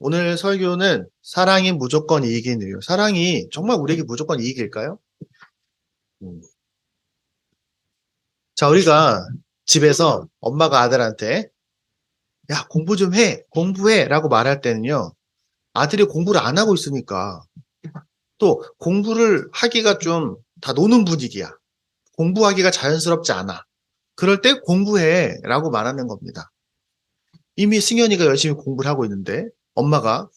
오늘 설교는 사랑이 무조건 이익인 이유. 사랑이 정말 우리에게 무조건 이익일까요? 음. 자, 우리가 집에서 엄마가 아들한테 야, 공부 좀 해, 공부해 라고 말할 때는요, 아들이 공부를 안 하고 있으니까 또 공부를 하기가 좀 다 노는 분위기야. 공부하기가 자연스럽지 않아. 그럴 때 공부해 라고 말하는 겁니다. 이미 승현이가 열심히 공부를 하고 있는데 엄마가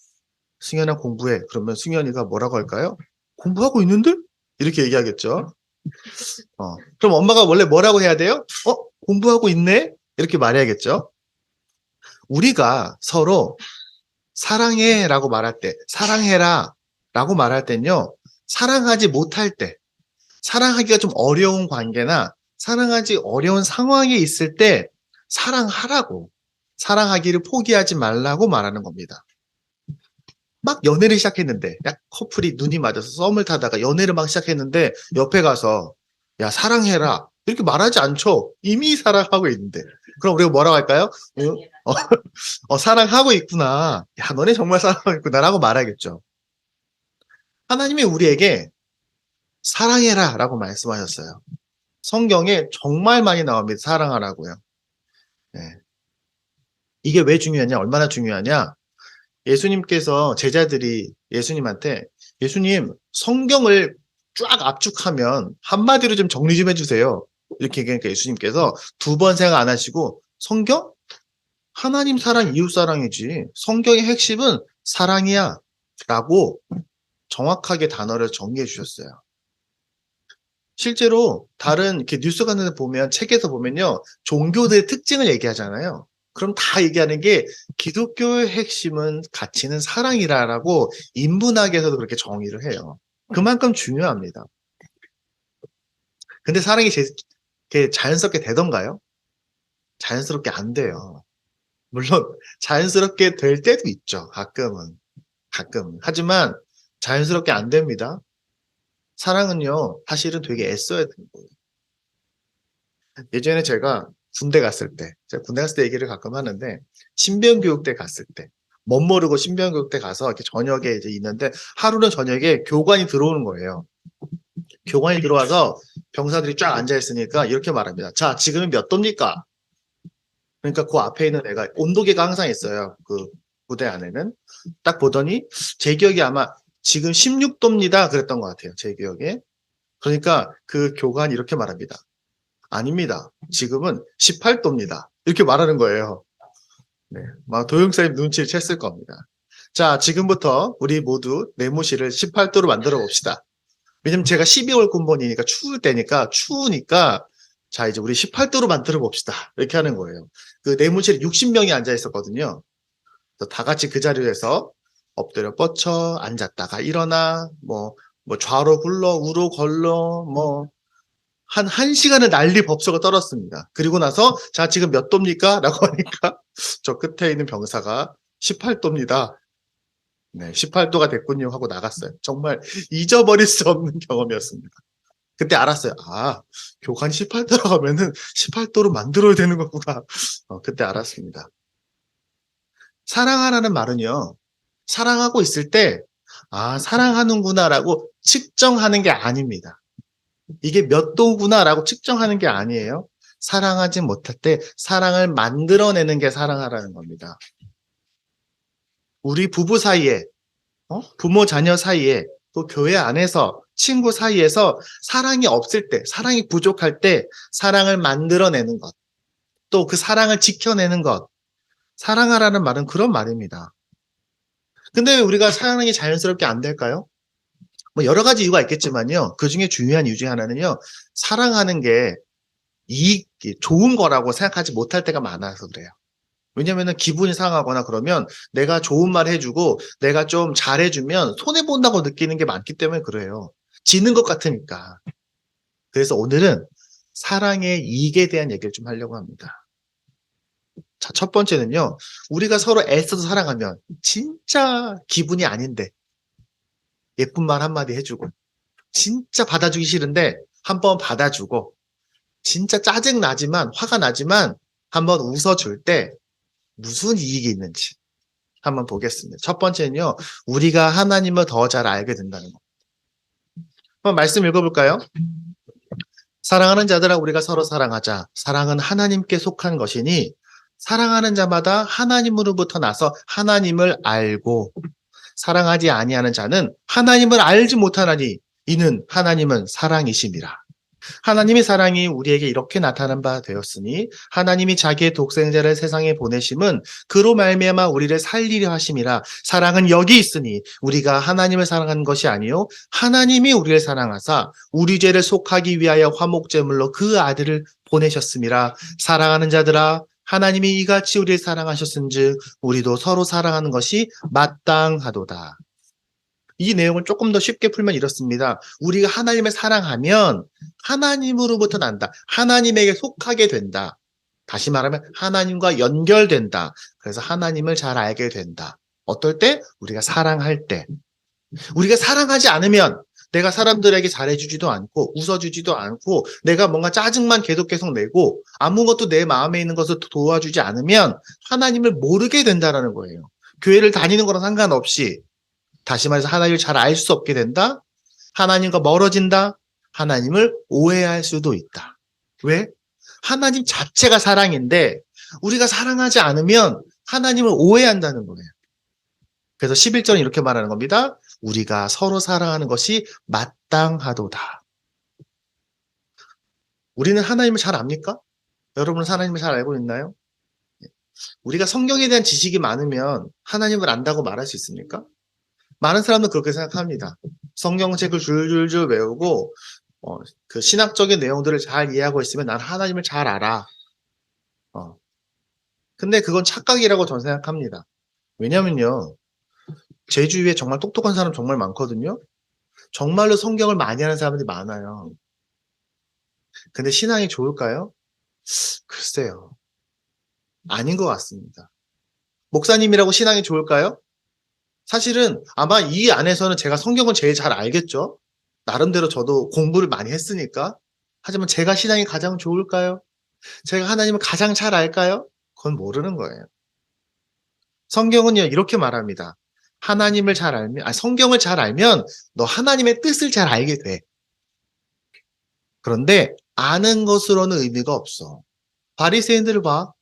승현아 공부해. 그러면 승현이가 뭐라고 할까요? 공부하고 있는데? 이렇게 얘기하겠죠. 그럼 엄마가 원래 뭐라고 해야 돼요? 공부하고 있네? 이렇게 말해야겠죠. 우리가 서로 사랑해 라고 말할 때, 사랑해라 라고 말할 땐요, 사랑하지 못할 때, 사랑하기가 좀 어려운 관계나 사랑하지 어려운 상황에 있을 때 사랑하라고, 사랑하기를 포기하지 말라고 말하는 겁니다. 막 연애를 시작했는데, 약 커플이 눈이 맞아서 썸을 타다가 연애를 막 시작했는데, 옆에 가서, 야, 사랑해라. 이렇게 말하지 않죠. 이미 사랑하고 있는데. 그럼 우리가 뭐라고 할까요? 사랑하고 있구나. 야, 너네 정말 사랑하고 있구나. 라고 말하겠죠. 하나님이 우리에게 사랑해라. 라고 말씀하셨어요. 성경에 정말 많이 나옵니다. 사랑하라고요. 네. 이게 왜 중요하냐? 얼마나 중요하냐? 예수님께서 제자들이 예수님한테 예수님 성경을 쫙 압축하면 한마디로 좀 정리 좀 해주세요. 이렇게 얘기하니까 예수님께서 두 번 생각 안 하시고 성경? 하나님 사랑, 이웃 사랑이지. 성경의 핵심은 사랑이야. 라고 정확하게 단어를 정리해 주셨어요. 실제로 다른 이렇게 뉴스 같은 데 보면 책에서 보면요. 종교들의 특징을 얘기하잖아요. 그럼 다 얘기하는 게 기독교의 핵심은 가치는 사랑이라라고 인문학에서도 그렇게 정의를 해요. 그만큼 중요합니다. 근데 사랑이 이렇게 자연스럽게 되던가요? 자연스럽게 안 돼요. 물론 자연스럽게 될 때도 있죠. 가끔은. 하지만 자연스럽게 안 됩니다. 사랑은요. 사실은 되게 애써야 되는 거예요. 예전에 제가 제가 군대 갔을 때 얘기를 가끔 하는데, 신병교육대 갔을 때, 멋모르고 신병교육대 가서 이렇게 저녁에 이제 있는데, 하루는 저녁에 교관이 들어오는 거예요. 교관이 들어와서 병사들이 쫙 앉아있으니까 이렇게 말합니다. 자, 지금은 몇 도입니까? 그러니까 그 앞에 있는 애가 온도계가 항상 있어요. 그 부대 안에는. 딱 보더니, 제 기억이 아마 지금 16도입니다. 그랬던 것 같아요. 제 기억에. 그러니까 그 교관이 이렇게 말합니다. 아닙니다. 지금은 18도입니다. 이렇게 말하는 거예요. 네, 막 도영사님 눈치를 챘을 겁니다. 자, 지금부터 우리 모두 내무실을 18도로 만들어 봅시다. 왜냐면 제가 12월 군번이니까 추울 때니까 추우니까 자, 이제 우리 18도로 만들어 봅시다. 이렇게 하는 거예요. 그 내무실에 60명이 앉아 있었거든요. 그래서 다 같이 그 자리에서 엎드려 뻗쳐 앉았다가 일어나 뭐 좌로 굴러 우로 걸러 한 시간을 난리 법석을 떨었습니다. 그리고 나서, 자, 지금 몇 도입니까? 라고 하니까, 저 끝에 있는 병사가 18도입니다. 네, 18도가 됐군요. 하고 나갔어요. 정말 잊어버릴 수 없는 경험이었습니다. 그때 알았어요. 아, 교관이 18도라고 하면은 18도로 만들어야 되는 거구나. 그때 알았습니다. 사랑하라는 말은요, 사랑하고 있을 때, 아, 사랑하는구나라고 측정하는 게 아닙니다. 이게 몇 도구나라고 측정하는 게 아니에요. 사랑하지 못할 때 사랑을 만들어내는 게 사랑하라는 겁니다. 우리 부부 사이에, 부모 자녀 사이에, 또 교회 안에서, 친구 사이에서 사랑이 없을 때, 사랑이 부족할 때 사랑을 만들어내는 것, 또 그 사랑을 지켜내는 것, 사랑하라는 말은 그런 말입니다. 근데 우리가 사랑이 자연스럽게 안 될까요? 뭐 여러 가지 이유가 있겠지만요. 그 중에 중요한 이유 중에 하나는요. 사랑하는 게 좋은 거라고 생각하지 못할 때가 많아서 그래요. 왜냐면은 기분이 상하거나 그러면 내가 좋은 말 해주고 내가 좀 잘해주면 손해본다고 느끼는 게 많기 때문에 그래요. 지는 것 같으니까. 그래서 오늘은 사랑의 이익에 대한 얘기를 좀 하려고 합니다. 자, 첫 번째는요. 우리가 서로 애써서 사랑하면 진짜 기분이 아닌데 예쁜 말 한마디 해주고 진짜 받아주기 싫은데 한번 받아주고 진짜 짜증 나지만 화가 나지만 한번 웃어줄 때 무슨 이익이 있는지 한번 보겠습니다. 첫 번째는요, 우리가 하나님을 더 잘 알게 된다는 거. 한번 말씀 읽어볼까요? 사랑하는 자들아 우리가 서로 사랑하자. 사랑은 하나님께 속한 것이니 사랑하는 자마다 하나님으로부터 나서 하나님을 알고 사랑하지 아니하는 자는 하나님을 알지 못하나니 이는 하나님은 사랑이심이라. 하나님의 사랑이 우리에게 이렇게 나타난 바 되었으니 하나님이 자기의 독생자를 세상에 보내심은 그로 말미암아 우리를 살리려 하심이라. 사랑은 여기 있으니 우리가 하나님을 사랑한 것이 아니요 하나님이 우리를 사랑하사 우리 죄를 속하기 위하여 화목제물로 그 아들을 보내셨음이라. 사랑하는 자들아 하나님이 이같이 우리를 사랑하셨은즉 우리도 서로 사랑하는 것이 마땅하도다. 이 내용을 조금 더 쉽게 풀면 이렇습니다. 우리가 하나님을 사랑하면 하나님으로부터 난다. 하나님에게 속하게 된다. 다시 말하면 하나님과 연결된다. 그래서 하나님을 잘 알게 된다. 어떨 때? 우리가 사랑할 때. 우리가 사랑하지 않으면 내가 사람들에게 잘해주지도 않고 웃어주지도 않고 내가 뭔가 짜증만 계속 내고 아무것도 내 마음에 있는 것을 도와주지 않으면 하나님을 모르게 된다는 거예요. 교회를 다니는 거랑 상관없이 다시 말해서 하나님을 잘 알 수 없게 된다. 하나님과 멀어진다. 하나님을 오해할 수도 있다. 왜? 하나님 자체가 사랑인데 우리가 사랑하지 않으면 하나님을 오해한다는 거예요. 그래서 11절은 이렇게 말하는 겁니다. 우리가 서로 사랑하는 것이 마땅하도다. 우리는 하나님을 잘 압니까? 여러분은 하나님을 잘 알고 있나요? 우리가 성경에 대한 지식이 많으면 하나님을 안다고 말할 수 있습니까? 많은 사람들은 그렇게 생각합니다. 성경책을 줄줄줄 외우고 그 신학적인 내용들을 잘 이해하고 있으면 난 하나님을 잘 알아. 근데 그건 착각이라고 저는 생각합니다. 왜냐면요. 제 주위에 정말 똑똑한 사람 정말 많거든요. 정말로 성경을 많이 하는 사람들이 많아요. 근데 신앙이 좋을까요? 글쎄요. 아닌 것 같습니다. 목사님이라고 신앙이 좋을까요? 사실은 아마 이 안에서는 제가 성경을 제일 잘 알겠죠? 나름대로 저도 공부를 많이 했으니까. 하지만 제가 신앙이 가장 좋을까요? 제가 하나님을 가장 잘 알까요? 그건 모르는 거예요. 성경은요, 이렇게 말합니다. 하나님을 잘 알면, 성경을 잘 알면 너 하나님의 뜻을 잘 알게 돼. 그런데 아는 것으로는 의미가 없어. 바리새인들을 봐.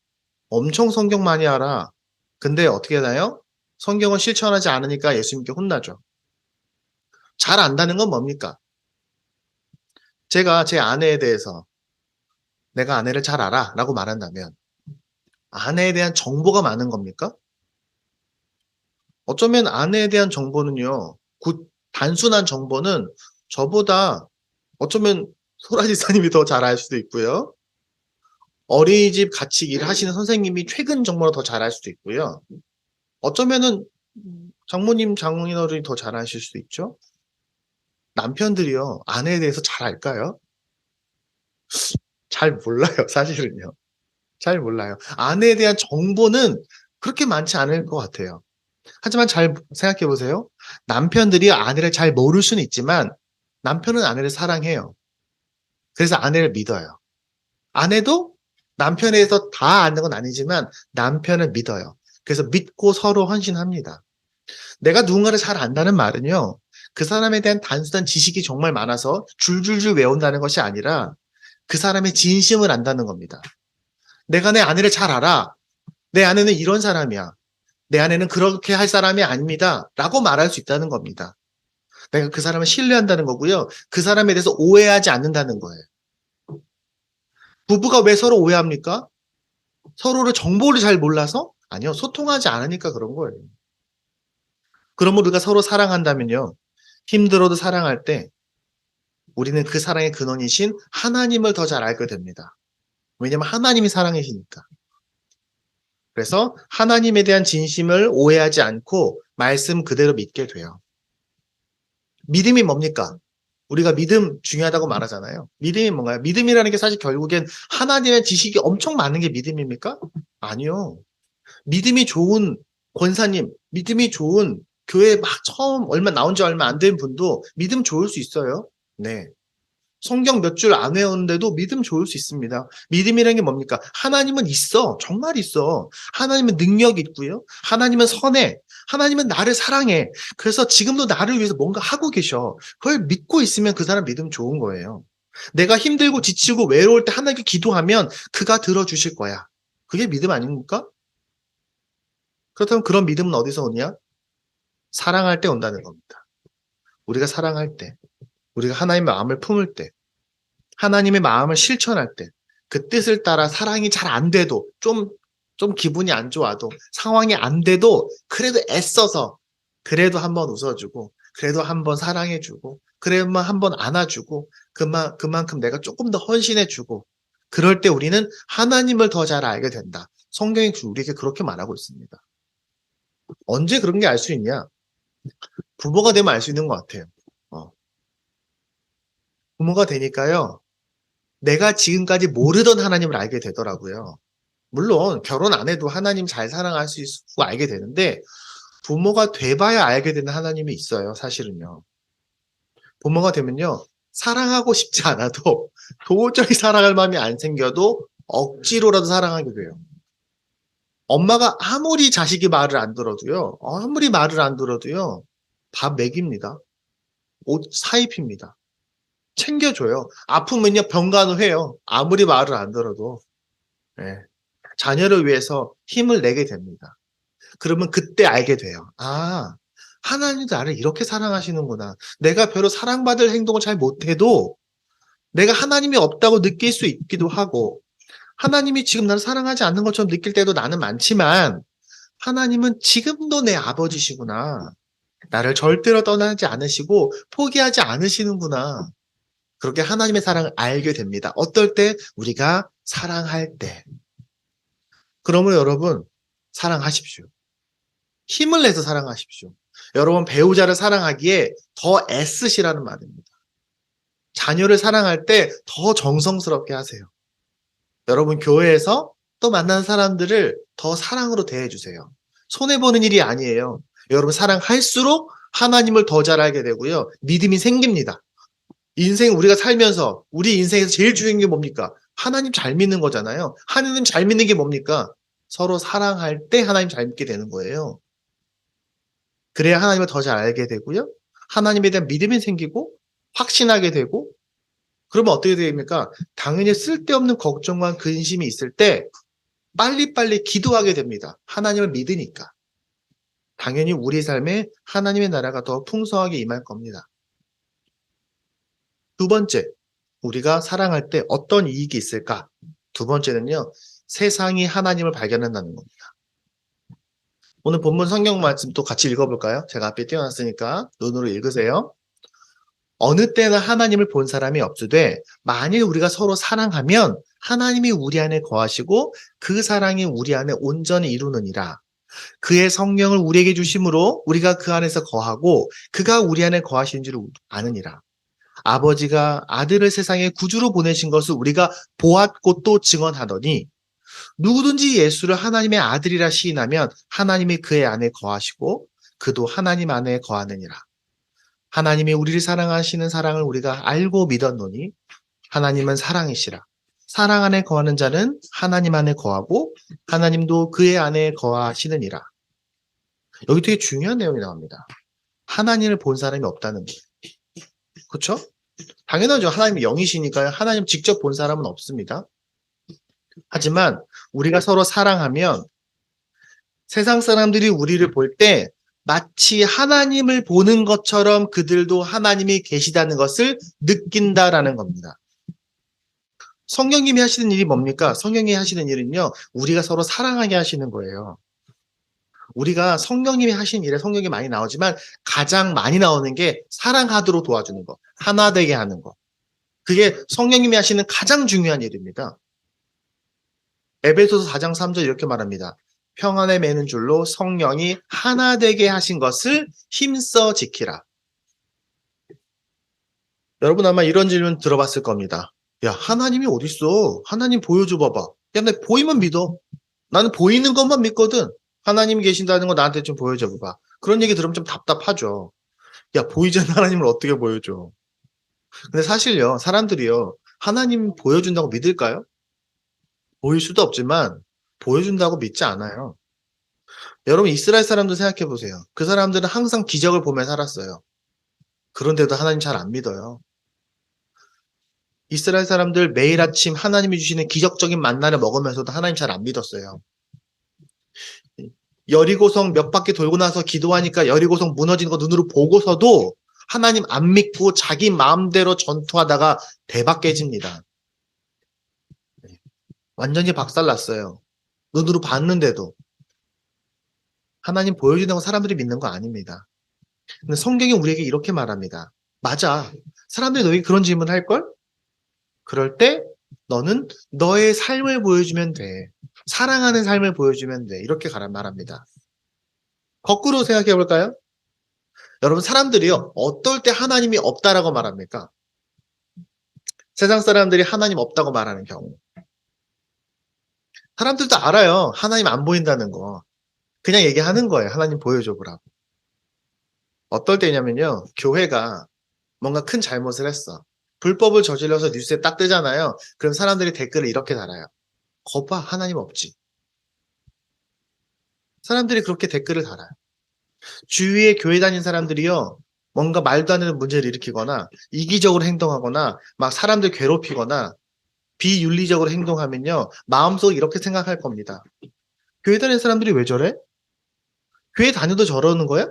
엄청 성경 많이 알아. 근데 어떻게 되나요? 성경을 실천하지 않으니까 예수님께 혼나죠. 잘 안다는 건 뭡니까? 제가 제 아내에 대해서 내가 아내를 잘 알아 라고 말한다면 아내에 대한 정보가 많은 겁니까? 어쩌면 아내에 대한 정보는요. 단순한 정보는 저보다 어쩌면 소라 지사님이 더 잘 알 수도 있고요. 어린이집 같이 일하시는 선생님이 최근 정보를 더 잘 알 수도 있고요. 어쩌면은 장모님, 장인어른이 더 잘 아실 수도 있죠. 남편들이요. 아내에 대해서 잘 알까요? 잘 몰라요. 사실은요. 잘 몰라요. 아내에 대한 정보는 그렇게 많지 않을 것 같아요. 하지만 잘 생각해 보세요. 남편들이 아내를 잘 모를 수는 있지만 남편은 아내를 사랑해요. 그래서 아내를 믿어요. 아내도 남편에 대해서 다 아는 건 아니지만 남편을 믿어요. 그래서 믿고 서로 헌신합니다. 내가 누군가를 잘 안다는 말은요. 그 사람에 대한 단순한 지식이 정말 많아서 줄줄줄 외운다는 것이 아니라 그 사람의 진심을 안다는 겁니다. 내가 내 아내를 잘 알아. 내 아내는 이런 사람이야. 내 아내는 그렇게 할 사람이 아닙니다. 라고 말할 수 있다는 겁니다. 내가 그 사람을 신뢰한다는 거고요. 그 사람에 대해서 오해하지 않는다는 거예요. 부부가 왜 서로 오해합니까? 서로를 정보를 잘 몰라서? 아니요. 소통하지 않으니까 그런 거예요. 그러면 우리가 서로 사랑한다면요. 힘들어도 사랑할 때 우리는 그 사랑의 근원이신 하나님을 더 잘 알게 됩니다. 왜냐하면 하나님이 사랑이시니까. 그래서 하나님에 대한 진심을 오해하지 않고 말씀 그대로 믿게 돼요. 믿음이 뭡니까? 우리가 믿음 중요하다고 말하잖아요. 믿음이 뭔가요? 믿음이라는 게 사실 결국엔 하나님의 지식이 엄청 많은 게 믿음입니까? 아니요. 믿음이 좋은 권사님, 믿음이 좋은 교회 막 처음 나온 지 얼마 안 된 분도 믿음 좋을 수 있어요. 네. 성경 몇 줄 안 외웠는데도 믿음 좋을 수 있습니다. 믿음이라는 게 뭡니까? 하나님은 있어. 정말 있어. 하나님은 능력 있고요. 하나님은 선해. 하나님은 나를 사랑해. 그래서 지금도 나를 위해서 뭔가 하고 계셔. 그걸 믿고 있으면 그 사람 믿음 좋은 거예요. 내가 힘들고 지치고 외로울 때 하나님께 기도하면 그가 들어주실 거야. 그게 믿음 아닙니까? 그렇다면 그런 믿음은 어디서 오냐? 사랑할 때 온다는 겁니다. 우리가 사랑할 때, 우리가 하나님의 마음을 품을 때, 하나님의 마음을 실천할 때, 그 뜻을 따라 사랑이 잘 안 돼도, 좀 기분이 안 좋아도, 상황이 안 돼도, 그래도 애써서, 그래도 한번 웃어주고, 그래도 한번 사랑해주고, 그래도 한번 안아주고, 그만큼 내가 조금 더 헌신해주고, 그럴 때 우리는 하나님을 더 잘 알게 된다. 성경이 우리에게 그렇게 말하고 있습니다. 언제 그런 게 알 수 있냐? 부모가 되면 알 수 있는 것 같아요. 부모가 되니까요, 내가 지금까지 모르던 하나님을 알게 되더라고요. 물론 결혼 안 해도 하나님 잘 사랑할 수 있고 알게 되는데 부모가 돼봐야 알게 되는 하나님이 있어요. 사실은요. 부모가 되면요. 사랑하고 싶지 않아도 도저히 사랑할 마음이 안 생겨도 억지로라도 사랑하게 돼요. 엄마가 아무리 자식이 말을 안 들어도요. 아무리 말을 안 들어도요. 밥 먹입니다. 옷 사입힙니다. 챙겨줘요. 아프면요. 병간호 해요. 아무리 말을 안 들어도. 네. 자녀를 위해서 힘을 내게 됩니다. 그러면 그때 알게 돼요. 아, 하나님도 나를 이렇게 사랑하시는구나. 내가 별로 사랑받을 행동을 잘 못해도 내가 하나님이 없다고 느낄 수 있기도 하고 하나님이 지금 나를 사랑하지 않는 것처럼 느낄 때도 나는 많지만 하나님은 지금도 내 아버지시구나. 나를 절대로 떠나지 않으시고 포기하지 않으시는구나. 그렇게 하나님의 사랑을 알게 됩니다. 어떨 때? 우리가 사랑할 때. 그러므로 여러분, 사랑하십시오. 힘을 내서 사랑하십시오. 여러분, 배우자를 사랑하기에 더 애쓰시라는 말입니다. 자녀를 사랑할 때 더 정성스럽게 하세요. 여러분, 교회에서 또 만나는 사람들을 더 사랑으로 대해주세요. 손해보는 일이 아니에요. 여러분, 사랑할수록 하나님을 더 잘 알게 되고요. 믿음이 생깁니다. 인생 우리가 살면서 우리 인생에서 제일 중요한 게 뭡니까? 하나님 잘 믿는 거잖아요. 하나님 잘 믿는 게 뭡니까? 서로 사랑할 때 하나님 잘 믿게 되는 거예요. 그래야 하나님을 더 잘 알게 되고요. 하나님에 대한 믿음이 생기고 확신하게 되고 그러면 어떻게 됩니까? 당연히 쓸데없는 걱정과 근심이 있을 때 빨리빨리 기도하게 됩니다. 하나님을 믿으니까. 당연히 우리 삶에 하나님의 나라가 더 풍성하게 임할 겁니다. 두 번째, 우리가 사랑할 때 어떤 이익이 있을까? 두 번째는요, 세상이 하나님을 발견한다는 겁니다. 오늘 본문 성경 말씀 또 같이 읽어볼까요? 제가 앞에 띄워놨으니까 눈으로 읽으세요. 어느 때나 하나님을 본 사람이 없으되 만일 우리가 서로 사랑하면 하나님이 우리 안에 거하시고 그 사랑이 우리 안에 온전히 이루느니라. 그의 성령을 우리에게 주심으로 우리가 그 안에서 거하고 그가 우리 안에 거하신 줄 아느니라. 아버지가 아들을 세상에 구주로 보내신 것을 우리가 보았고 또 증언하더니 누구든지 예수를 하나님의 아들이라 시인하면 하나님이 그의 안에 거하시고 그도 하나님 안에 거하느니라. 하나님이 우리를 사랑하시는 사랑을 우리가 알고 믿었노니 하나님은 사랑이시라. 사랑 안에 거하는 자는 하나님 안에 거하고 하나님도 그의 안에 거하시느니라. 여기 되게 중요한 내용이 나옵니다. 하나님을 본 사람이 없다는 거예요. 그렇죠? 당연하죠. 하나님이 영이시니까요. 하나님 직접 본 사람은 없습니다. 하지만 우리가 서로 사랑하면 세상 사람들이 우리를 볼 때 마치 하나님을 보는 것처럼 그들도 하나님이 계시다는 것을 느낀다라는 겁니다. 성령님이 하시는 일이 뭡니까? 성령님이 하시는 일은요. 우리가 서로 사랑하게 하시는 거예요. 우리가 성령님이 하신 일에 성령이 많이 나오지만 가장 많이 나오는 게 사랑하도록 도와주는 거. 하나 되게 하는 거. 그게 성령님이 하시는 가장 중요한 일입니다. 에베소서 4장 3절 이렇게 말합니다. 평안에 매는 줄로 성령이 하나 되게 하신 것을 힘써 지키라. 여러분 아마 이런 질문 들어봤을 겁니다. 야, 하나님이 어딨어? 하나님 보여줘 봐봐. 야, 나 보이면 믿어. 나는 보이는 것만 믿거든. 하나님이 계신다는 거 나한테 좀 보여줘 봐봐. 그런 얘기 들으면 좀 답답하죠. 야, 보이지 않는 하나님을 어떻게 보여줘? 근데 사실요, 사람들이요, 하나님 보여준다고 믿을까요? 보일 수도 없지만, 보여준다고 믿지 않아요. 여러분, 이스라엘 사람들 생각해 보세요. 그 사람들은 항상 기적을 보며 살았어요. 그런데도 하나님 잘 안 믿어요. 이스라엘 사람들 매일 아침 하나님이 주시는 기적적인 만나를 먹으면서도 하나님 잘 안 믿었어요. 여리고성 몇 바퀴 돌고 나서 기도하니까 여리고성 무너지는 거 눈으로 보고서도 하나님 안 믿고 자기 마음대로 전투하다가 대박 깨집니다. 완전히 박살났어요. 눈으로 봤는데도. 하나님 보여준다고 사람들이 믿는 거 아닙니다. 근데 성경이 우리에게 이렇게 말합니다. 맞아. 사람들이 너에게 그런 질문을 할걸? 그럴 때 너는 너의 삶을 보여주면 돼. 사랑하는 삶을 보여주면 돼. 이렇게 말합니다. 거꾸로 생각해 볼까요? 여러분, 사람들이요, 어떨 때 하나님이 없다라고 말합니까? 세상 사람들이 하나님 없다고 말하는 경우. 사람들도 알아요. 하나님 안 보인다는 거. 그냥 얘기하는 거예요. 하나님 보여줘 보라고. 어떨 때냐면요, 교회가 뭔가 큰 잘못을 했어. 불법을 저질러서 뉴스에 딱 뜨잖아요. 그럼 사람들이 댓글을 이렇게 달아요. 거봐, 하나님 없지. 사람들이 그렇게 댓글을 달아요. 주위에 교회 다닌 사람들이요, 뭔가 말도 안 되는 문제를 일으키거나, 이기적으로 행동하거나, 막 사람들 괴롭히거나, 비윤리적으로 행동하면요, 마음속에 이렇게 생각할 겁니다. 교회 다니는 사람들이 왜 저래? 교회 다녀도 저러는 거야?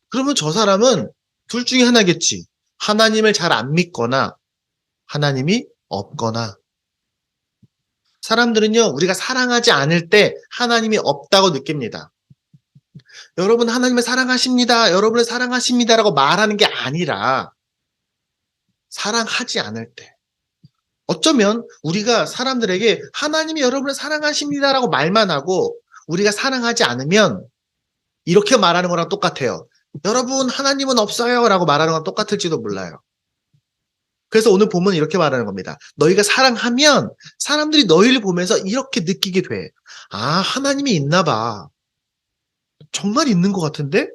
그러면 저 사람은 둘 중에 하나겠지. 하나님을 잘 안 믿거나, 하나님이 없거나. 사람들은요, 우리가 사랑하지 않을 때 하나님이 없다고 느낍니다. 여러분 하나님을 사랑하십니다. 여러분을 사랑하십니다라고 말하는 게 아니라 사랑하지 않을 때. 어쩌면 우리가 사람들에게 하나님이 여러분을 사랑하십니다라고 말만 하고 우리가 사랑하지 않으면 이렇게 말하는 거랑 똑같아요. 여러분 하나님은 없어요 라고 말하는 건 똑같을지도 몰라요. 그래서 오늘 본문은 이렇게 말하는 겁니다. 너희가 사랑하면 사람들이 너희를 보면서 이렇게 느끼게 돼. 아, 하나님이 있나 봐. 정말 있는 것 같은데?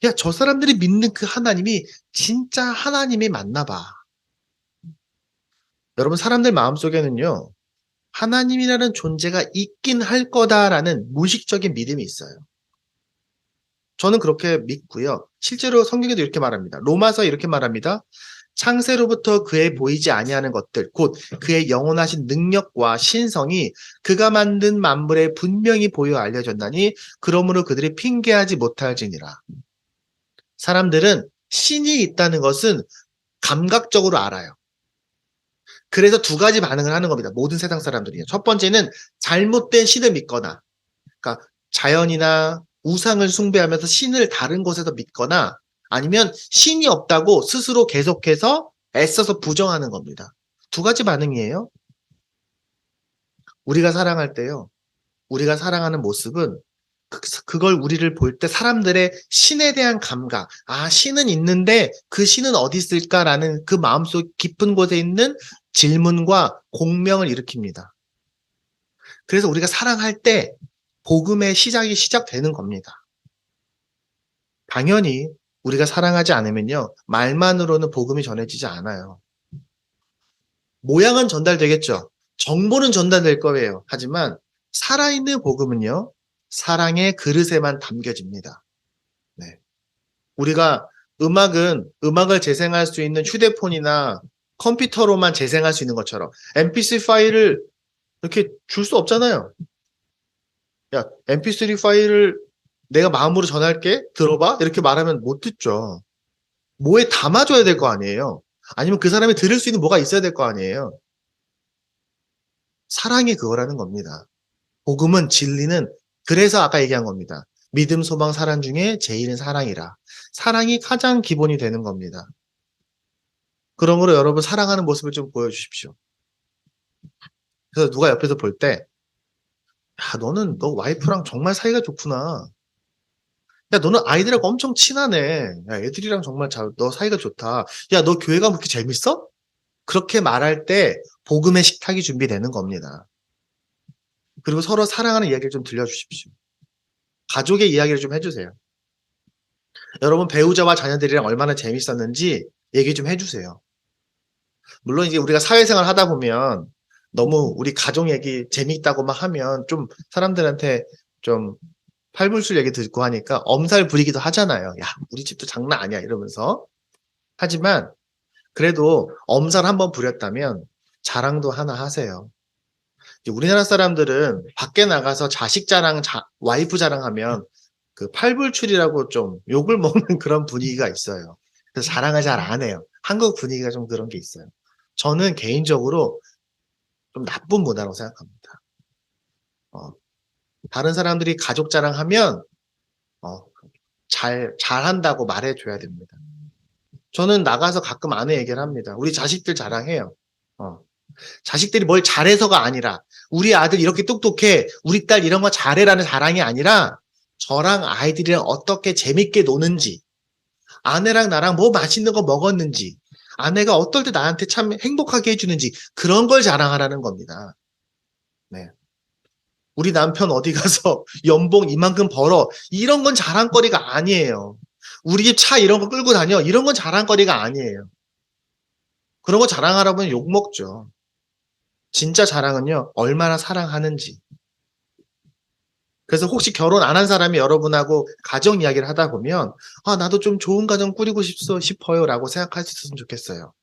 야, 저 사람들이 믿는 그 하나님이 진짜 하나님이 맞나 봐. 여러분, 사람들 마음속에는요, 하나님이라는 존재가 있긴 할 거다라는 무의식적인 믿음이 있어요. 저는 그렇게 믿고요. 실제로 성경에도 이렇게 말합니다. 로마서 이렇게 말합니다. 창세로부터 그의 보이지 아니하는 것들, 곧 그의 영원하신 능력과 신성이 그가 만든 만물에 분명히 보여 알려졌나니 그러므로 그들이 핑계하지 못할지니라. 사람들은 신이 있다는 것은 감각적으로 알아요. 그래서 두 가지 반응을 하는 겁니다. 모든 세상 사람들이요. 첫 번째는 잘못된 신을 믿거나, 그러니까 자연이나 우상을 숭배하면서 신을 다른 곳에서 믿거나, 아니면 신이 없다고 스스로 계속해서 애써서 부정하는 겁니다. 두 가지 반응이에요. 우리가 사랑할 때요. 우리가 사랑하는 모습은 그걸 우리를 볼 때 사람들의 신에 대한 감각, 아, 신은 있는데 그 신은 어디 있을까라는 그 마음속 깊은 곳에 있는 질문과 공명을 일으킵니다. 그래서 우리가 사랑할 때 복음의 시작이 시작되는 겁니다. 당연히 우리가 사랑하지 않으면요, 말만으로는 복음이 전해지지 않아요. 모양은 전달되겠죠. 정보는 전달될 거예요. 하지만 살아있는 복음은요, 사랑의 그릇에만 담겨집니다. 네. 우리가 음악을 재생할 수 있는 휴대폰이나 컴퓨터로만 재생할 수 있는 것처럼 MP3 파일을 이렇게 줄 수 없잖아요. 야, MP3 파일을 내가 마음으로 전할게. 들어봐. 이렇게 말하면 못 듣죠. 뭐에 담아줘야 될 거 아니에요. 아니면 그 사람이 들을 수 있는 뭐가 있어야 될 거 아니에요. 사랑이 그거라는 겁니다. 복음은 진리는 그래서 아까 얘기한 겁니다. 믿음, 소망, 사랑 중에 제일은 사랑이라. 사랑이 가장 기본이 되는 겁니다. 그러므로 여러분 사랑하는 모습을 좀 보여주십시오. 그래서 누가 옆에서 볼 때, 야, 너 와이프랑 정말 사이가 좋구나. 야, 너는 아이들하고 엄청 친하네. 야, 애들이랑 정말 너 사이가 좋다. 야, 너 교회 가면 그렇게 재밌어? 그렇게 말할 때 복음의 식탁이 준비되는 겁니다. 그리고 서로 사랑하는 이야기를 좀 들려주십시오. 가족의 이야기를 좀 해주세요. 여러분 배우자와 자녀들이랑 얼마나 재밌었는지 얘기 좀 해주세요. 물론 이제 우리가 사회생활 하다 보면 너무 우리 가족 얘기 재미있다고 막 하면 좀 사람들한테 좀 팔불출 얘기 듣고 하니까 엄살 부리기도 하잖아요. 야, 우리 집도 장난 아니야 이러면서. 하지만 그래도 엄살 한번 부렸다면 자랑도 하나 하세요. 이제 우리나라 사람들은 밖에 나가서 자식 자랑, 와이프 자랑하면 그 팔불출이라고 좀 욕을 먹는 그런 분위기가 있어요. 그래서 자랑을 잘 안 해요. 한국 분위기가 좀 그런 게 있어요. 저는 개인적으로 좀 나쁜 문화라고 생각합니다. 어, 다른 사람들이 가족 자랑하면 어, 잘한다고 말해줘야 됩니다. 저는 나가서 가끔 아내 얘기를 합니다. 우리 자식들 자랑해요. 어, 자식들이 뭘 잘해서가 아니라 우리 아들 이렇게 똑똑해, 우리 딸 이런 거 잘해라는 자랑이 아니라 저랑 아이들이랑 어떻게 재밌게 노는지, 아내랑 나랑 뭐 맛있는 거 먹었는지, 아내가 어떨 때 나한테 참 행복하게 해주는지 그런 걸 자랑하라는 겁니다. 네. 우리 남편 어디 가서 연봉 이만큼 벌어. 이런 건 자랑거리가 아니에요. 우리 집 차 이런 거 끌고 다녀. 이런 건 자랑거리가 아니에요. 그런 거 자랑하라면 욕먹죠. 진짜 자랑은요, 얼마나 사랑하는지. 그래서 혹시 결혼 안 한 사람이 여러분하고 가정 이야기를 하다 보면, 아, 나도 좀 좋은 가정 꾸리고 싶어요. 라고 생각할 수 있었으면 좋겠어요.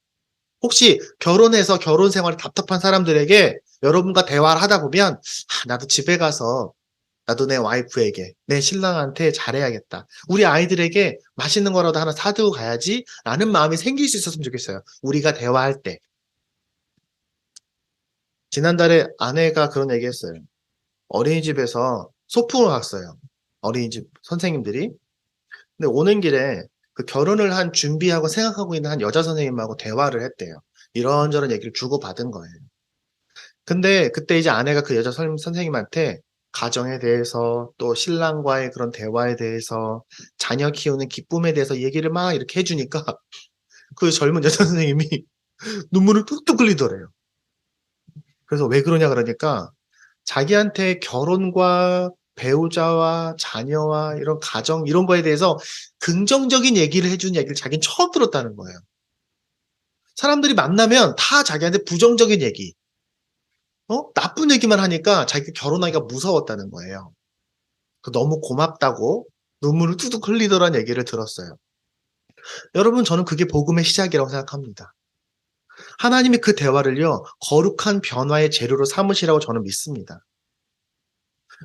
혹시 결혼해서 결혼 생활이 답답한 사람들에게 여러분과 대화를 하다 보면, 아, 나도 집에 가서 나도 내 와이프에게, 내 신랑한테 잘해야겠다. 우리 아이들에게 맛있는 거라도 하나 사두고 가야지 라는 마음이 생길 수 있었으면 좋겠어요. 우리가 대화할 때. 지난달에 아내가 그런 얘기 했어요. 어린이집에서 소풍을 갔어요. 어린이집 선생님들이. 근데 오는 길에 그 결혼을 한 준비하고 생각하고 있는 한 여자 선생님하고 대화를 했대요. 이런저런 얘기를 주고받은 거예요. 근데 그때 이제 아내가 그 여자 선생님한테 가정에 대해서 또 신랑과의 그런 대화에 대해서 자녀 키우는 기쁨에 대해서 얘기를 막 이렇게 해주니까 그 젊은 여자 선생님이 눈물을 뚝뚝 흘리더래요. 그래서 왜 그러냐 그러니까 자기한테 결혼과 배우자와 자녀와 이런 가정 이런 거에 대해서 긍정적인 얘기를 해준 얘기를 자기는 처음 들었다는 거예요. 사람들이 만나면 다 자기한테 부정적인 얘기, 나쁜 얘기만 하니까 자기가 결혼하기가 무서웠다는 거예요. 너무 고맙다고 눈물을 뚜둑 흘리더란 얘기를 들었어요. 여러분, 저는 그게 복음의 시작이라고 생각합니다. 하나님이 그 대화를요, 거룩한 변화의 재료로 삼으시라고 저는 믿습니다.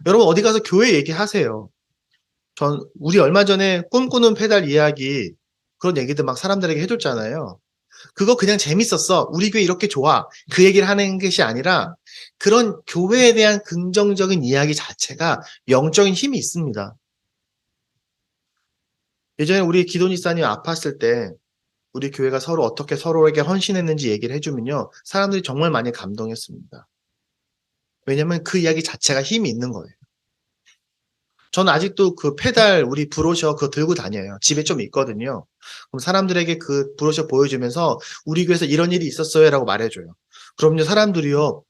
여러분, 어디 가서 교회 얘기하세요. 우리 얼마 전에 꿈꾸는 페달 이야기, 그런 얘기들 막 사람들에게 해줬잖아요. 그거 그냥 재밌었어. 우리 교회 이렇게 좋아. 그 얘기를 하는 것이 아니라 그런 교회에 대한 긍정적인 이야기 자체가 영적인 힘이 있습니다. 예전에 우리 기도니사님 아팠을 때 우리 교회가 서로 어떻게 서로에게 헌신했는지 얘기를 해주면요. 사람들이 정말 많이 감동했습니다. 왜냐면 그 이야기 자체가 힘이 있는 거예요. 저는 아직도 그 페달, 우리 브로셔 그거 들고 다녀요. 집에 좀 있거든요. 그럼 사람들에게 그 브로셔 보여주면서 우리 교회에서 이런 일이 있었어요 라고 말해줘요. 그럼요, 사람들이요.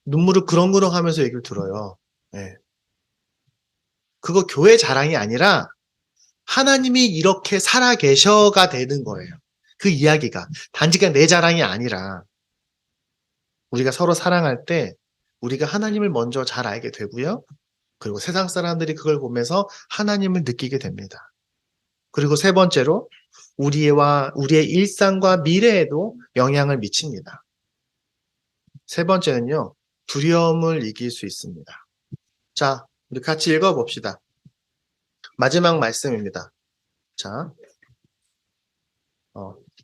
눈물을 그렁그렁 하면서 얘기를 들어요. 네. 그거 교회 자랑이 아니라 하나님이 이렇게 살아계셔가 되는 거예요. 그 이야기가. 단지 그냥 내 자랑이 아니라 우리가 서로 사랑할 때 우리가 하나님을 먼저 잘 알게 되고요. 그리고 세상 사람들이 그걸 보면서 하나님을 느끼게 됩니다. 그리고 세 번째로 우리의 일상과 미래에도 영향을 미칩니다. 세 번째는요. 두려움을 이길 수 있습니다. 자, 우리 같이 읽어봅시다. 마지막 말씀입니다. 자,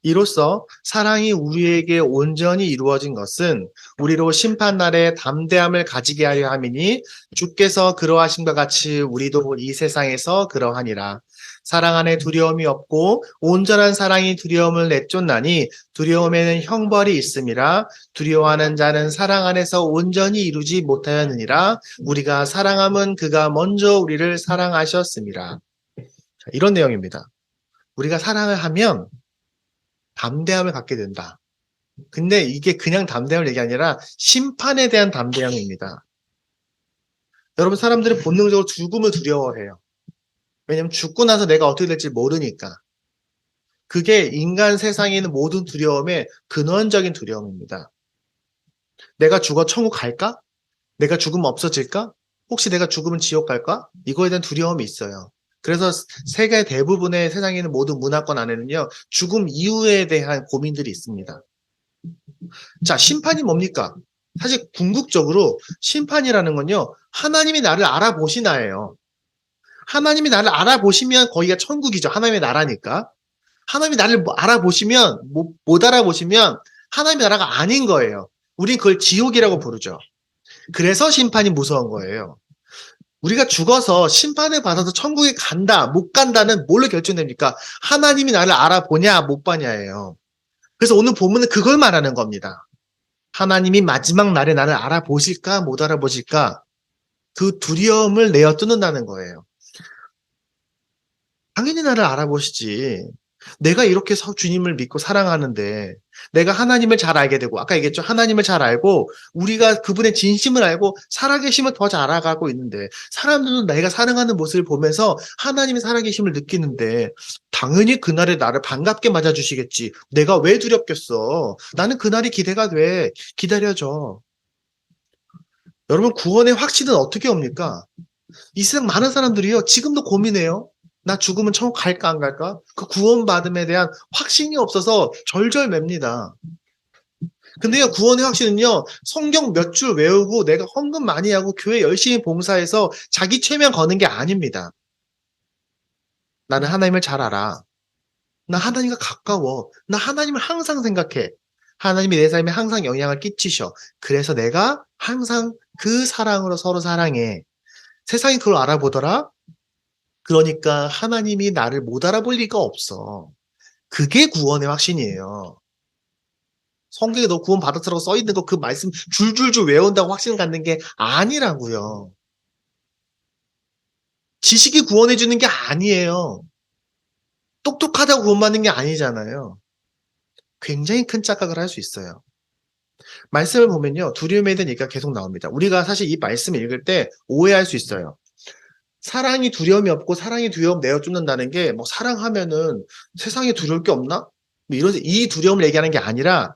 이로써 사랑이 우리에게 온전히 이루어진 것은 우리로 심판날에 담대함을 가지게 하려 함이니 주께서 그러하심과 같이 우리도 이 세상에서 그러하니라. 사랑 안에 두려움이 없고 온전한 사랑이 두려움을 내쫓나니 두려움에는 형벌이 있음이라. 두려워하는 자는 사랑 안에서 온전히 이루지 못하였느니라. 우리가 사랑함은 그가 먼저 우리를 사랑하셨음이라. 이런 내용입니다. 우리가 사랑을 하면 담대함을 갖게 된다. 근데 이게 그냥 담대함을 얘기 아니라 심판에 대한 담대함입니다. 여러분, 사람들은 본능적으로 죽음을 두려워해요. 왜냐면 죽고 나서 내가 어떻게 될지 모르니까. 그게 인간 세상에 있는 모든 두려움의 근원적인 두려움입니다. 내가 죽어 천국 갈까? 내가 죽으면 없어질까? 혹시 내가 죽으면 지옥 갈까? 이거에 대한 두려움이 있어요. 그래서 세계 대부분의 세상에 있는 모든 문화권 안에는요, 죽음 이후에 대한 고민들이 있습니다. 자, 심판이 뭡니까? 사실 궁극적으로 심판이라는 건요, 하나님이 나를 알아보시나예요. 하나님이 나를 알아보시면 거기가 천국이죠. 하나님의 나라니까. 하나님이 나를 알아보시면, 못 알아보시면 하나님의 나라가 아닌 거예요. 우린 그걸 지옥이라고 부르죠. 그래서 심판이 무서운 거예요. 우리가 죽어서 심판을 받아서 천국에 간다, 못 간다는 뭘로 결정됩니까? 하나님이 나를 알아보냐, 못 봐냐예요. 그래서 오늘 본문은 그걸 말하는 겁니다. 하나님이 마지막 날에 나를 알아보실까, 못 알아보실까? 그 두려움을 내어 뜯는다는 거예요. 당연히 나를 알아보시지. 내가 이렇게 주님을 믿고 사랑하는데 내가 하나님을 잘 알게 되고 아까 얘기했죠. 하나님을 잘 알고 우리가 그분의 진심을 알고 살아계심을 더 잘 알아가고 있는데 사람들은 내가 사랑하는 모습을 보면서 하나님의 살아계심을 느끼는데 당연히 그날에 나를 반갑게 맞아주시겠지. 내가 왜 두렵겠어. 나는 그날이 기대가 돼. 기다려줘. 여러분 구원의 확신은 어떻게 옵니까? 이 세상 많은 사람들이요. 지금도 고민해요. 나 죽으면 천국 갈까 안 갈까? 그 구원받음에 대한 확신이 없어서 절절맵니다. 근데요, 구원의 확신은요, 성경 몇 줄 외우고 내가 헌금 많이 하고 교회 열심히 봉사해서 자기 최면 거는 게 아닙니다. 나는 하나님을 잘 알아. 나 하나님과 가까워. 나 하나님을 항상 생각해. 하나님이 내 삶에 항상 영향을 끼치셔. 그래서 내가 항상 그 사랑으로 서로 사랑해. 세상이 그걸 알아보더라? 그러니까 하나님이 나를 못 알아볼 리가 없어. 그게 구원의 확신이에요. 성경에 너 구원 받았다고 써 있는 거 그 말씀 줄줄줄 외운다고 확신을 갖는 게 아니라고요. 지식이 구원해 주는 게 아니에요. 똑똑하다고 구원받는 게 아니잖아요. 굉장히 큰 착각을 할 수 있어요. 말씀을 보면요. 두려움에 대한 얘기가 계속 나옵니다. 우리가 사실 이 말씀을 읽을 때 오해할 수 있어요. 사랑이 두려움이 없고 사랑이 두려움 내어 쫓는다는 게 뭐 사랑하면은 세상에 두려울 게 없나? 뭐 이런 이 두려움을 얘기하는 게 아니라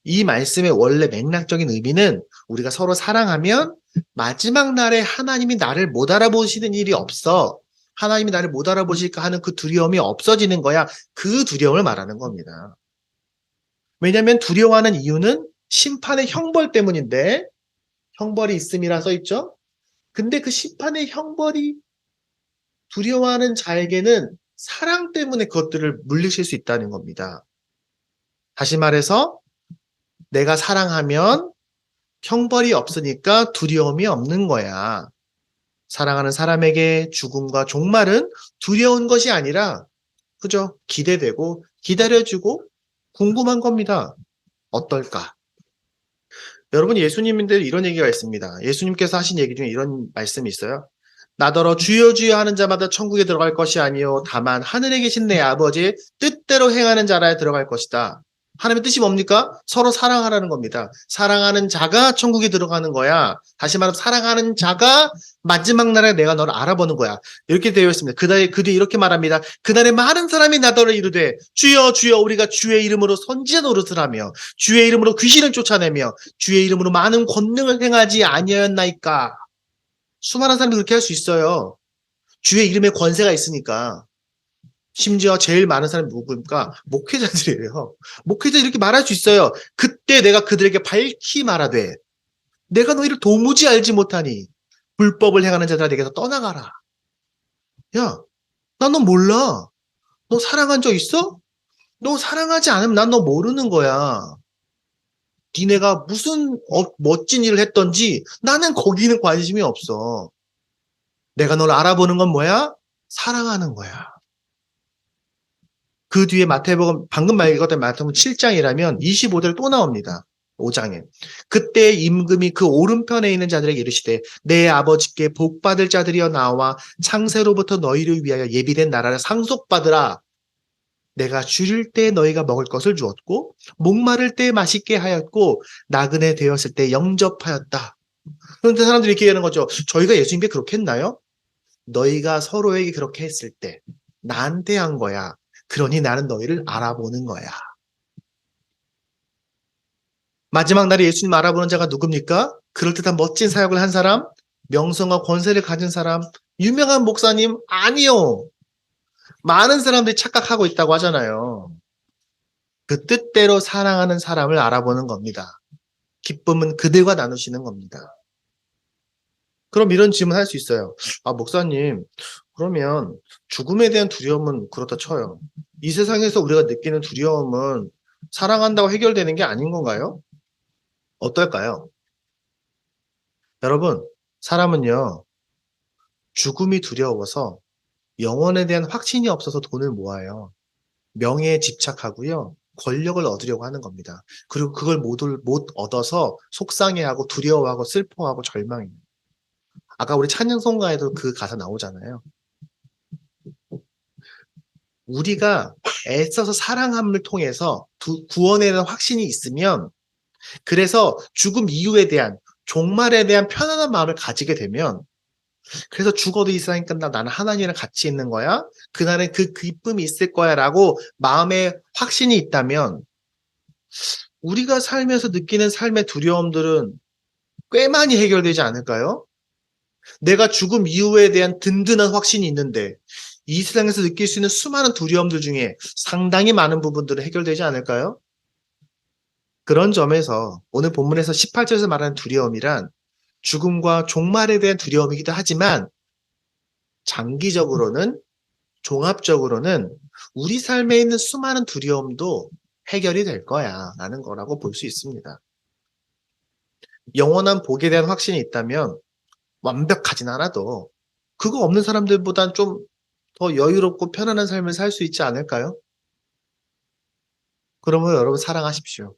이 말씀의 원래 맥락적인 의미는 우리가 서로 사랑하면 마지막 날에 하나님이 나를 못 알아보시는 일이 없어. 하나님이 나를 못 알아보실까 하는 그 두려움이 없어지는 거야. 그 두려움을 말하는 겁니다. 왜냐하면 두려워하는 이유는 심판의 형벌 때문인데 형벌이 있음이라 써 있죠. 근데 그 심판의 형벌이 두려워하는 자에게는 사랑 때문에 그것들을 물리칠 수 있다는 겁니다. 다시 말해서 내가 사랑하면 형벌이 없으니까 두려움이 없는 거야. 사랑하는 사람에게 죽음과 종말은 두려운 것이 아니라 그죠? 기대되고 기다려주고 궁금한 겁니다. 어떨까? 여러분 예수님인데 이런 얘기가 있습니다. 예수님께서 하신 얘기 중에 이런 말씀이 있어요. 나더러 주여 주여 하는 자마다 천국에 들어갈 것이 아니요 다만 하늘에 계신 내 아버지의 뜻대로 행하는 자라야 들어갈 것이다. 하나님의 뜻이 뭡니까? 서로 사랑하라는 겁니다. 사랑하는 자가 천국에 들어가는 거야. 다시 말하면 사랑하는 자가 마지막 날에 내가 너를 알아보는 거야. 이렇게 되어 있습니다. 그 뒤에 이렇게 말합니다. 그날에 많은 사람이 나더러 이르되 주여 주여 우리가 주의 이름으로 선지자 노릇을 하며 주의 이름으로 귀신을 쫓아내며 주의 이름으로 많은 권능을 행하지 아니하였나이까. 수많은 사람이 그렇게 할 수 있어요. 주의 이름에 권세가 있으니까. 심지어 제일 많은 사람이 누구입니까? 목회자들이에요. 목회자 이렇게 말할 수 있어요. 그때 내가 그들에게 밝히 말하되 내가 너희를 도무지 알지 못하니 불법을 행하는 자들아 내게서 떠나가라. 야, 난 너 몰라. 너 사랑한 적 있어? 너 사랑하지 않으면 난 너 모르는 거야. 니네가 무슨 멋진 일을 했던지 나는 거기는 관심이 없어. 내가 너를 알아보는 건 뭐야? 사랑하는 거야. 그 뒤에 마태복음 방금 말했던 마태복음 7장이라면 25절 또 나옵니다. 5장에. 그때 임금이 그 오른편에 있는 자들에게 이르시되 내 아버지께 복받을 자들이여 나와 창세로부터 너희를 위하여 예비된 나라를 상속받으라. 내가 줄일 때 너희가 먹을 것을 주었고 목마를 때 맛있게 하였고 나그네 되었을 때 영접하였다. 그런데 사람들이 이렇게 얘기하는 거죠. 저희가 예수님께 그렇게 했나요? 너희가 서로에게 그렇게 했을 때 나한테 한 거야. 그러니 나는 너희를 알아보는 거야. 마지막 날에 예수님 알아보는 자가 누굽니까? 그럴듯한 멋진 사역을 한 사람, 명성과 권세를 가진 사람, 유명한 목사님? 아니요. 많은 사람들이 착각하고 있다고 하잖아요. 그 뜻대로 사랑하는 사람을 알아보는 겁니다. 기쁨은 그들과 나누시는 겁니다. 그럼 이런 질문 할 수 있어요. 아, 목사님, 그러면 죽음에 대한 두려움은 그렇다 쳐요. 이 세상에서 우리가 느끼는 두려움은 사랑한다고 해결되는 게 아닌 건가요? 어떨까요? 여러분, 사람은요, 죽음이 두려워서 영혼에 대한 확신이 없어서 돈을 모아요. 명예에 집착하고요. 권력을 얻으려고 하는 겁니다. 그리고 그걸 못 얻어서 속상해하고 두려워하고 슬퍼하고 절망해요. 아까 우리 찬양송가에도 그 가사 나오잖아요. 우리가 애써서 사랑함을 통해서 구원에 대한 확신이 있으면, 그래서 죽음 이후에 대한, 종말에 대한 편안한 마음을 가지게 되면, 그래서 죽어도 이 세상이 끝나 나는 하나님이랑 같이 있는 거야. 그날은 그 기쁨이 있을 거야 라고 마음에 확신이 있다면, 우리가 살면서 느끼는 삶의 두려움들은 꽤 많이 해결되지 않을까요? 내가 죽음 이후에 대한 든든한 확신이 있는데 이 세상에서 느낄 수 있는 수많은 두려움들 중에 상당히 많은 부분들은 해결되지 않을까요? 그런 점에서 오늘 본문에서 18절에서 말하는 두려움이란 죽음과 종말에 대한 두려움이기도 하지만, 장기적으로는, 종합적으로는 우리 삶에 있는 수많은 두려움도 해결이 될 거야 라는 거라고 볼 수 있습니다. 영원한 복에 대한 확신이 있다면 완벽하진 않아도 그거 없는 사람들보단 좀 더 여유롭고 편안한 삶을 살 수 있지 않을까요? 그러면 여러분 사랑하십시오.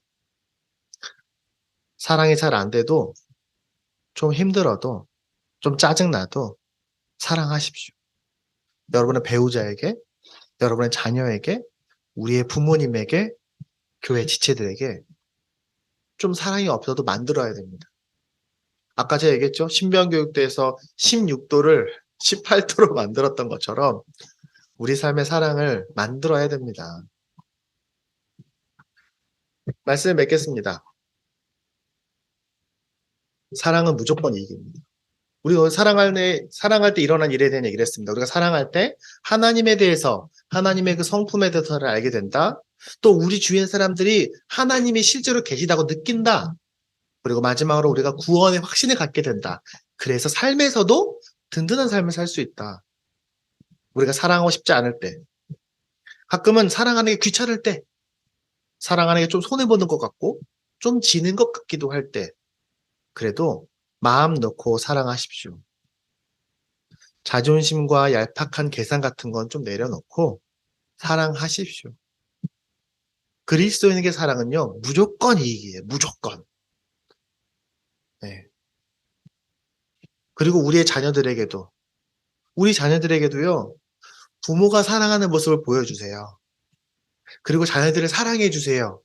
사랑이 잘 안 돼도, 좀 힘들어도, 좀 짜증나도 사랑하십시오. 여러분의 배우자에게, 여러분의 자녀에게, 우리의 부모님에게, 교회 지체들에게 좀 사랑이 없어도 만들어야 됩니다. 아까 제가 얘기했죠? 신변교육대에서 16도를 18도로 만들었던 것처럼 우리 삶의 사랑을 만들어야 됩니다. 말씀을 맺겠습니다. 사랑은 무조건 이깁니다. 우리 오늘 사랑할 때 일어난 일에 대한 얘기를 했습니다. 우리가 사랑할 때 하나님에 대해서, 하나님의 그 성품에 대해서를 알게 된다. 또 우리 주위의 사람들이 하나님이 실제로 계시다고 느낀다. 그리고 마지막으로 우리가 구원의 확신을 갖게 된다. 그래서 삶에서도 든든한 삶을 살 수 있다. 우리가 사랑하고 싶지 않을 때, 가끔은 사랑하는 게 귀찮을 때, 사랑하는 게 좀 손해보는 것 같고, 좀 지는 것 같기도 할 때, 그래도 마음 놓고 사랑하십시오. 자존심과 얄팍한 계산 같은 건 좀 내려놓고 사랑하십시오. 그리스도인에게 사랑은요, 무조건 이익이에요. 무조건. 네. 그리고 우리 자녀들에게도요, 부모가 사랑하는 모습을 보여주세요. 그리고 자녀들을 사랑해 주세요.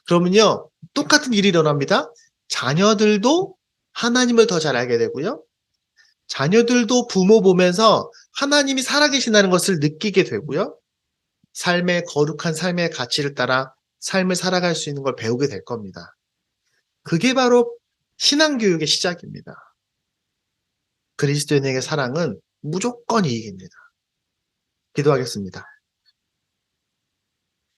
그러면요, 똑같은 일이 일어납니다. 자녀들도 하나님을 더 잘 알게 되고요. 자녀들도 부모 보면서 하나님이 살아계신다는 것을 느끼게 되고요. 거룩한 삶의 가치를 따라 삶을 살아갈 수 있는 걸 배우게 될 겁니다. 그게 바로 신앙교육의 시작입니다. 그리스도인에게 사랑은 무조건 이익입니다. 기도하겠습니다.